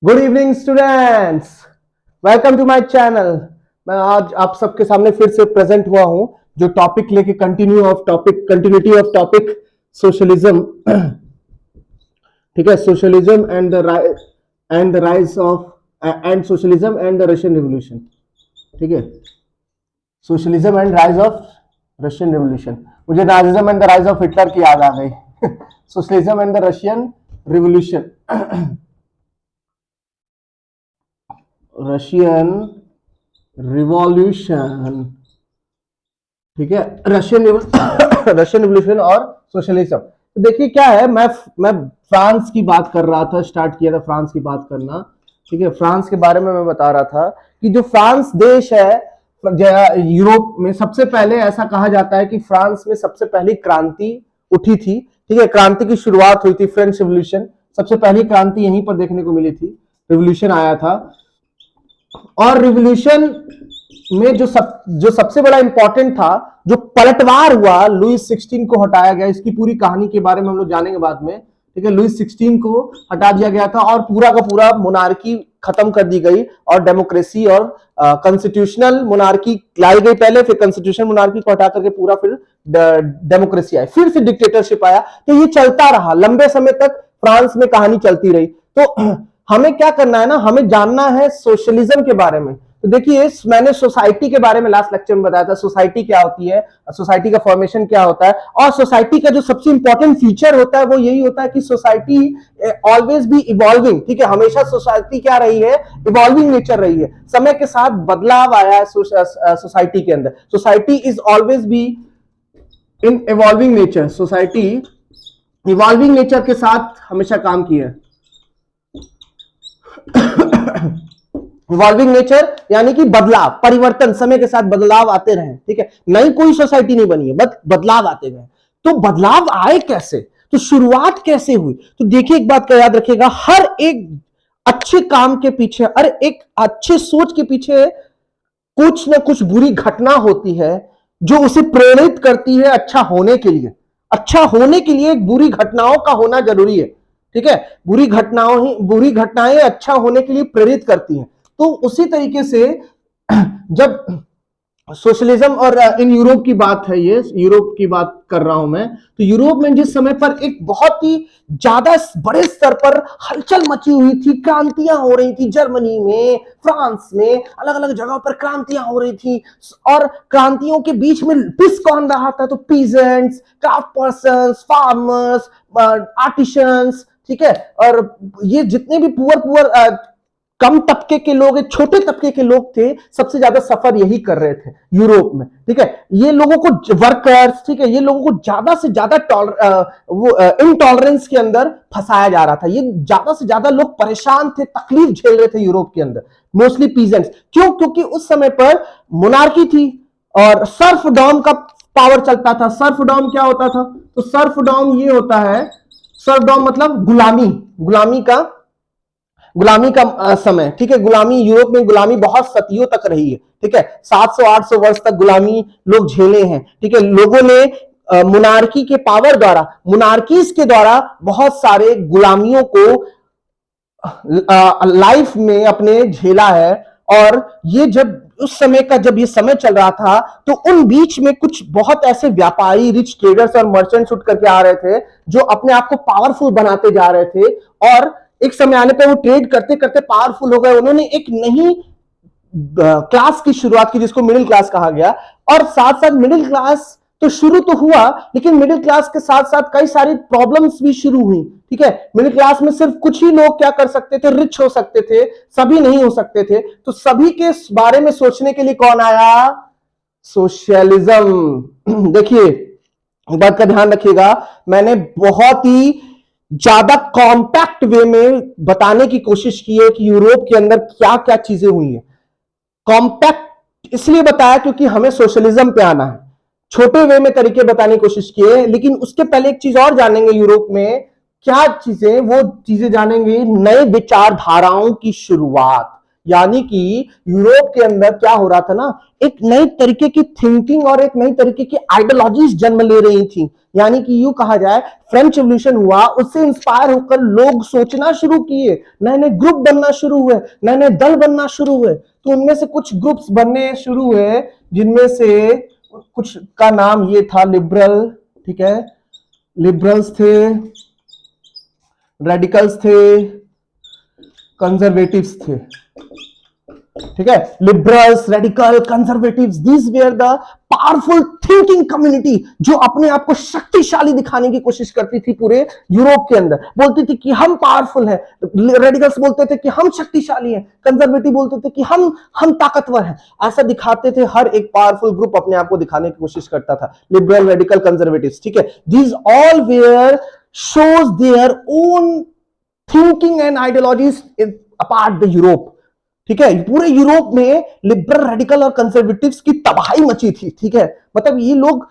Good evening students, welcome to my channel. मैं आज आप सबके सामने फिर से प्रेजेंट हुआ हूं जो टॉपिक लेके कंटिन्यूटी ऑफ टॉपिक सोशलिज्म। ठीक है, socialism and the rise of and socialism and the Russian revolution. ठीक है, socialism and rise of Russian revolution. मुझे Nazism and the rise of Hitler की याद आ गई। Socialism and the Russian revolution. Russian revolution, ठीक है, रशियन रिवॉल्यूशन और सोशलिज्म। तो देखिए क्या है, मैं फ्रांस की बात कर रहा था, स्टार्ट किया था फ्रांस की बात करना। ठीक है, फ्रांस के बारे में मैं बता रहा था कि जो फ्रांस देश है यूरोप में, सबसे पहले ऐसा कहा जाता है कि फ्रांस में सबसे पहली क्रांति उठी थी। ठीक है, क्रांति की शुरुआत हुई थी, फ्रेंच रिवॉल्यूशन, सबसे पहली क्रांति यहीं पर देखने को मिली थी, रिवॉल्यूशन आया था। और रिवॉल्यूशन में जो सबसे बड़ा इंपॉर्टेंट था, जो पलटवार हुआ, लुईस 16 को हटाया गया। इसकी पूरी कहानी के बारे में हम लोग जानेंगे बाद में। ठीक है, लुईस 16 को हटा दिया गया था और पूरा का पूरा मोनार्की खत्म कर दी गई और डेमोक्रेसी और कॉन्स्टिट्यूशनल मोनार्की लाई गई पहले, फिर कॉन्स्टिट्यूशनल मोनार्की को हटा करके पूरा फिर डेमोक्रेसी आई, फिर से डिक्टेटरशिप आया। तो ये चलता रहा लंबे समय तक, फ्रांस में कहानी चलती रही। तो हमें क्या करना है ना, हमें जानना है सोशलिज्म के बारे में। तो देखिए, मैंने सोसाइटी के बारे में लास्ट लेक्चर में बताया था, सोसाइटी क्या होती है, सोसाइटी का फॉर्मेशन क्या होता है, और सोसाइटी का जो सबसे इंपॉर्टेंट फीचर होता है वो यही होता है कि सोसाइटी ऑलवेज बी इवॉल्विंग। ठीक है, हमेशा सोसाइटी क्या रही है, इवॉल्विंग नेचर रही है। समय के साथ बदलाव आया है सोसाइटी के अंदर। Society is always be in evolving nature, society evolving nature के साथ हमेशा काम किया है। इवॉल्विंग नेचर यानी कि बदलाव, परिवर्तन, समय के साथ बदलाव आते रहे। ठीक है, नई कोई सोसाइटी नहीं बनी है, बस बदलाव आते गए। तो बदलाव आए कैसे, तो शुरुआत कैसे हुई? तो देखिए, एक बात का याद रखिएगा, हर एक अच्छे काम के पीछे, हर एक अच्छे सोच के पीछे कुछ ना कुछ बुरी घटना होती है जो उसे प्रेरित करती है अच्छा होने के लिए। अच्छा होने के लिए बुरी घटनाओं का होना जरूरी है। ठीक है, बुरी घटनाएं अच्छा होने के लिए प्रेरित करती हैं। तो उसी तरीके से जब सोशलिज्म और इन यूरोप की बात है, ये यूरोप की बात कर रहा हूं मैं, तो यूरोप में जिस समय पर एक बहुत ही ज्यादा बड़े स्तर पर हलचल मची हुई थी, क्रांतियां हो रही थी, जर्मनी में, फ्रांस में, अलग अलग जगहों पर क्रांतियां हो रही थी। और क्रांतियों के बीच में पिस कौन रहा था, तो peasants, craft persons, farmers, artisans. ठीक है, और ये जितने भी पुअर कम तबके के लोग, छोटे तबके के लोग थे, सबसे ज्यादा सफर यही कर रहे थे यूरोप में। ठीक है, ये लोगों को वर्कर्स, ठीक है, ये लोगों को ज्यादा से ज्यादा इनटॉलरेंस के अंदर फंसाया जा रहा था। ये ज्यादा से ज्यादा लोग परेशान थे, तकलीफ झेल रहे थे यूरोप के अंदर, मोस्टली पीजेंट्स। क्यों? क्योंकि उस समय पर मोनार्की थी और सर्फडॉम का पावर चलता था। सर्फडॉम क्या होता था? तो सर्फडॉम ये होता है, सर्फडॉम मतलब गुलामी का समय। ठीक है, गुलामी, यूरोप में गुलामी बहुत सदियों तक रही है। ठीक है, 700-800 वर्ष तक गुलामी लोग झेले हैं। ठीक है, लोगों ने मोनार्की के पावर द्वारा, मोनार्कीज के द्वारा बहुत सारे गुलामियों को लाइफ में अपने झेला है। और ये जब उस समय का जब ये समय चल रहा था, तो उन बीच में कुछ बहुत ऐसे व्यापारी, रिच ट्रेडर्स और मर्चेंट्स उठ करके आ रहे थे जो अपने आप को पावरफुल बनाते जा रहे थे। और एक समय आने पे वो ट्रेड करते करते पावरफुल हो गए। उन्होंने एक नई क्लास की शुरुआत की जिसको मिडिल क्लास कहा गया। और साथ साथ मिडिल क्लास तो शुरू तो हुआ, लेकिन मिडिल क्लास के साथ साथ कई सारी प्रॉब्लम्स भी शुरू हुई। ठीक है, मिडिल क्लास में सिर्फ कुछ ही लोग क्या कर सकते थे, रिच हो सकते थे, सभी नहीं हो सकते थे। तो सभी के बारे में सोचने के लिए कौन आया? सोशलिज्म। देखिए, एक बात का ध्यान रखिएगा, मैंने बहुत ही ज्यादा कॉम्पैक्ट वे में बताने की कोशिश की है कि यूरोप के अंदर क्या क्या चीजें हुई है। कॉम्पैक्ट इसलिए बताया क्योंकि हमें सोशलिज्म पे आना है। छोटे वे में तरीके बताने की कोशिश किए, लेकिन उसके पहले एक चीज और जानेंगे, यूरोप में क्या चीजें, वो चीजें जानेंगे, नए विचारधाराओं की शुरुआत। यानी कि यूरोप के अंदर क्या हो रहा था ना, एक नई तरीके की थिंकिंग और एक नई तरीके की आइडियोलॉजीज जन्म ले रही थी। यानी कि यूं कहा जाए फ्रेंच रेवोल्यूशन हुआ, उससे इंस्पायर होकर लोग सोचना शुरू किए, नए नए ग्रुप बनना शुरू हुए, नए नए दल बनना शुरू हुए। तो उनमें से कुछ ग्रुप्स बनने शुरू हुए, जिनमें से कुछ का नाम ये था लिबरल, ठीक है, लिबरल्स थे, रेडिकल्स थे, कंजर्वेटिव्स थे, ठीक है। Liberals, radical, conservatives, these where the powerful thinking community जो अपने आप को शक्तिशाली दिखाने की कोशिश करती थी पूरे यूरोप के अंदर। बोलती थी कि हम पावरफुल हैं, रेडिकल्स बोलते थे कि हम शक्तिशाली हैं, कंजर्वेटिव बोलते थे कि हम ताकतवर हैं। ऐसा दिखाते थे, हर एक पावरफुल ग्रुप अपने आप को दिखाने की कोशिश करता था, लिबरल, रेडिकल, कंजर्वेटिव्स, ठीक है। These all were shows their own thinking and ideologies apart the Europe, ठीक है। पूरे यूरोप में लिबरल, रेडिकल और कंजर्वेटिव्स की तबाही मची थी, ठीक है। मतलब ये लोग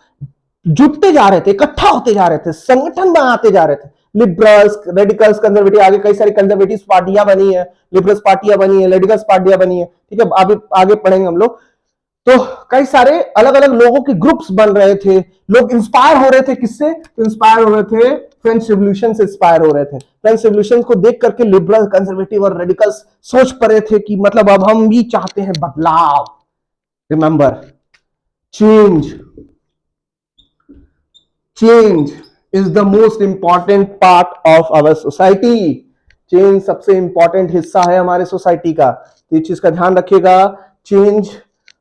जुटते जा रहे थे, इकट्ठा होते जा रहे थे, संगठन बनाते जा रहे थे। लिबरल्स, रेडिकल्स, कंजर्वेटिव, आगे कई सारी कंजर्वेटिव पार्टियां बनी है, लिबरल्स पार्टियां बनी है, रेडिकल्स पार्टियां बनी है, ठीक है। आगे पढ़ेंगे हम लोग। तो कई सारे अलग अलग लोगों के ग्रुप्स बन रहे थे, लोग इंस्पायर हो रहे थे, किससे? तो इंस्पायर हो रहे थे फ्रेंच रिवॉल्यूशन से, इंस्पायर हो रहे थे। फ्रेंच रिवॉल्यूशन को देख करके लिबरल, कंजर्वेटिव और रेडिकल्स सोच पड़े थे कि मतलब अब हम भी चाहते हैं बदलाव। Remember, change is the most important part of our society. Change सबसे इंपॉर्टेंट हिस्सा है हमारे सोसाइटी का, तो इस चीज का ध्यान रखिएगा। चेंज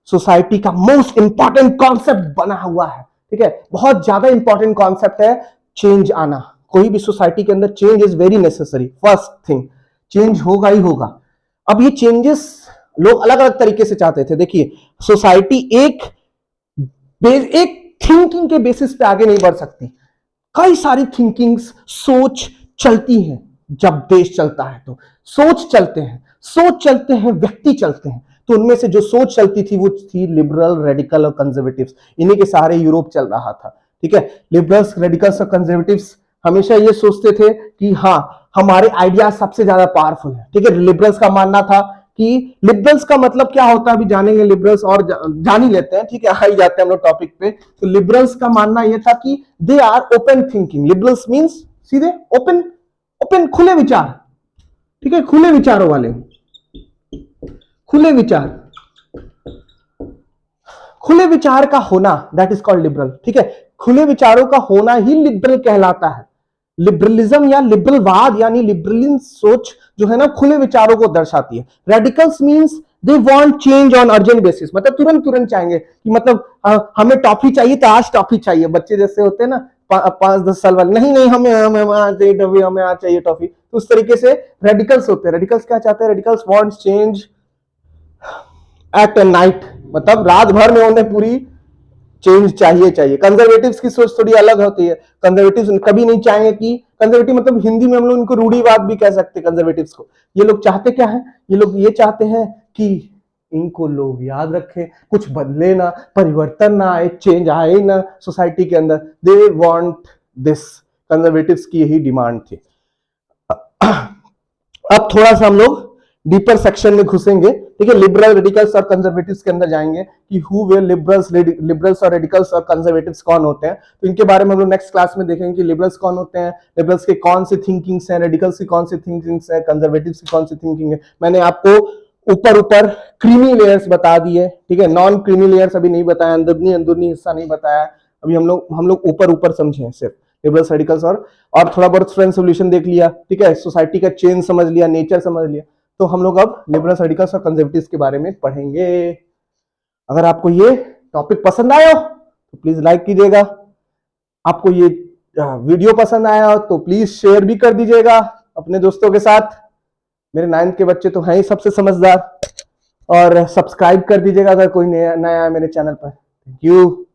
सोसाइटी का मोस्ट इंपॉर्टेंट कॉन्सेप्ट बना हुआ है, ठीक है। बहुत ज्यादा इंपॉर्टेंट कॉन्सेप्ट है चेंज आना। कोई भी सोसाइटी के अंदर change is very necessary. First thing, change होगा ही होगा। अब ये चेंजेस लोग अलग अलग तरीके से चाहते थे। देखिए, सोसाइटी एक थिंकिंग के बेसिस पे आगे नहीं बढ़ सकती। कई सारी थिंकिंग्स, सोच चलती हैं। जब देश चलता है तो सोच चलते हैं, व्यक्ति चलते हैं। तो उनमें से जो सोच चलती थी वो थी लिबरल, रेडिकल और कंजर्वेटिव्स। इन्हीं के सहारे यूरोप चल रहा था, ठीक है। लिबरल्स, रेडिकल्स और कंजर्वेटिव्स हमेशा ये सोचते थे कि हाँ, हमारे आइडिया सबसे ज्यादा पावरफुल है, ठीक है। लिबरल्स का मानना था कि लिबरल्स का मतलब क्या होता है अभी जानेंगे, लिबरल्स और जान ही लेते हैं, ठीक है। आ ही जाते हैं हम लोग टॉपिक पे। तो लिबरल्स का मानना यह था कि they are open thinking. Liberals means सीधे ओपन, खुले विचार, ठीक है, खुले विचारों वाले, खुले विचार का होना, दैट इज कॉल्ड लिबरल, ठीक है। खुले विचारों का होना ही लिबरल कहलाता है। लिबरलिज्म या लिबरलवाद यानी लिबरलिन सोच जो है ना, खुले विचारों को दर्शाती है। Radicals means they want change on urgent basis, मतलब तुरंत चाहेंगे कि मतलब हमें टॉफी चाहिए तो आज टॉफी चाहिए। बच्चे जैसे होते हैं ना 5-10 साल वाले, नहीं हमें आज चाहिए टॉफी। तो उस तरीके से रेडिकल्स होते हैं। रेडिकल्स क्या चाहते हैं? Radicals want change at night, मतलब रात भर में उन्हें पूरी चेंज चाहिए। कंजर्वेटिव्स की सोच थोड़ी अलग होती है। कंजर्वेटिव्स कभी नहीं चाहेंगे कि, कंजर्वेटिव मतलब हिंदी में हम लोग इनको रूढ़िवाद भी कह सकते हैं कंजर्वेटिव्स को। ये लोग चाहते क्या है? ये लोग ये चाहते हैं कि इनको लोग याद रखें, कुछ बदले ना, परिवर्तन ना आए, चेंज आए ना सोसाइटी के अंदर। दे वांट दिस, कंजर्वेटिव्स की यही डिमांड थी। अब थोड़ा सा हम लोग डीपर सेक्शन में घुसेंगे, ठीक है। लिबरल, रेडिकल्स और कंजर्वेटिव्स के अंदर जाएंगे कि हु वे लिबरल्स और रेडिकल्स और कंजर्वेटिव्स कौन होते हैं। तो इनके बारे में हम लोग नेक्स्ट क्लास में देखेंगे कि लिबरल्स कौन होते हैं, लिबरल्स के कौन से थिंकिंग्स हैं, रेडिकल्स की कौन सी थिंकिंग्स है, कंजर्वेटिव्स की कौन सी थिंकिंग है। मैंने आपको ऊपर क्रीमी लेयर्स बता दिए, ठीक है। नॉन क्रीमी लेयर्स अभी नहीं बताया, अंदरूनी हिस्सा नहीं बताया। अभी हम लोग ऊपर समझे सिर्फ लिबरल्स, रेडिकल्स और थोड़ा बहुत फ्रेंच रेवोल्यूशन देख लिया, ठीक है। सोसाइटी का चेंज समझ लिया, नेचर समझ लिया। तो हम लोग अब लिबरल्स, रेडिकल्स और कंजर्वेटिव्स के बारे में पढ़ेंगे। अगर आपको ये टॉपिक पसंद आया हो तो प्लीज लाइक कीजिएगा। आपको ये वीडियो पसंद आया हो तो प्लीज शेयर भी कर दीजिएगा अपने दोस्तों के साथ। मेरे 9th के बच्चे तो हैं ही सबसे समझदार। और सब्सक्राइब कर दीजिएगा अगर कोई नया है मेरे चैनल पर। Thank you.